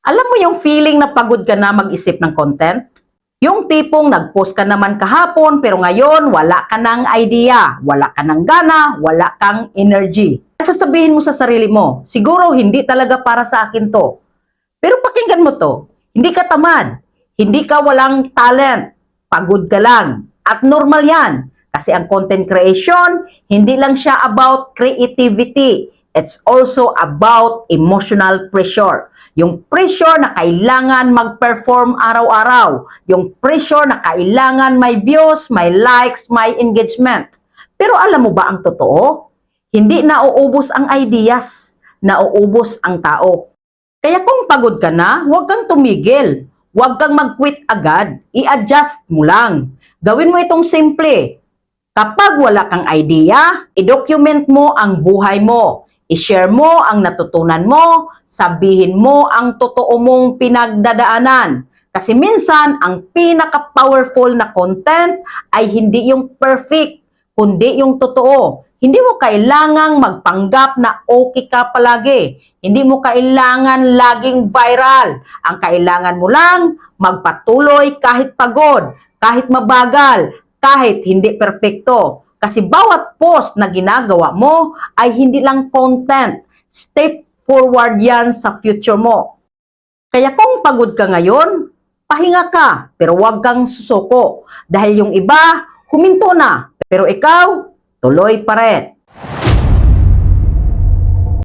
Alam mo yung feeling na pagod ka na mag-isip ng content? Yung tipong nag-post ka naman kahapon pero ngayon wala ka ng idea, wala ka ng gana, wala kang energy. At sasabihin mo sa sarili mo, siguro hindi talaga para sa akin to. Pero pakinggan mo to, hindi ka tamad, hindi ka walang talent, pagod ka lang. At normal yan. Kasi ang content creation, hindi lang siya about creativity. It's also about emotional pressure. Yung pressure na kailangan mag-perform araw-araw. Yung pressure na kailangan may views, may likes, may engagement. Pero alam mo ba ang totoo? Hindi nauubos ang ideas, nauubos ang tao. Kaya kung pagod ka na, huwag kang tumigil. Huwag kang mag-quit agad. I-adjust mo lang. Gawin mo itong simple. Kapag wala kang idea, i-document mo ang buhay mo. I-share mo ang natutunan mo. Sabihin mo ang totoo mong pinagdadaanan. Kasi minsan, ang pinaka-powerful na content ay hindi yung perfect, kundi yung totoo. Hindi mo kailangang magpanggap na okay ka palagi. Hindi mo kailangan laging viral. Ang kailangan mo lang, magpatuloy kahit pagod, kahit mabagal, kahit hindi perpekto. Kasi bawat post na ginagawa mo ay hindi lang content. Step forward yan sa future mo. Kaya kung pagod ka ngayon, pahinga ka, pero huwag kang susuko. Dahil yung iba, huminto na, pero ikaw, tuloy pa rin.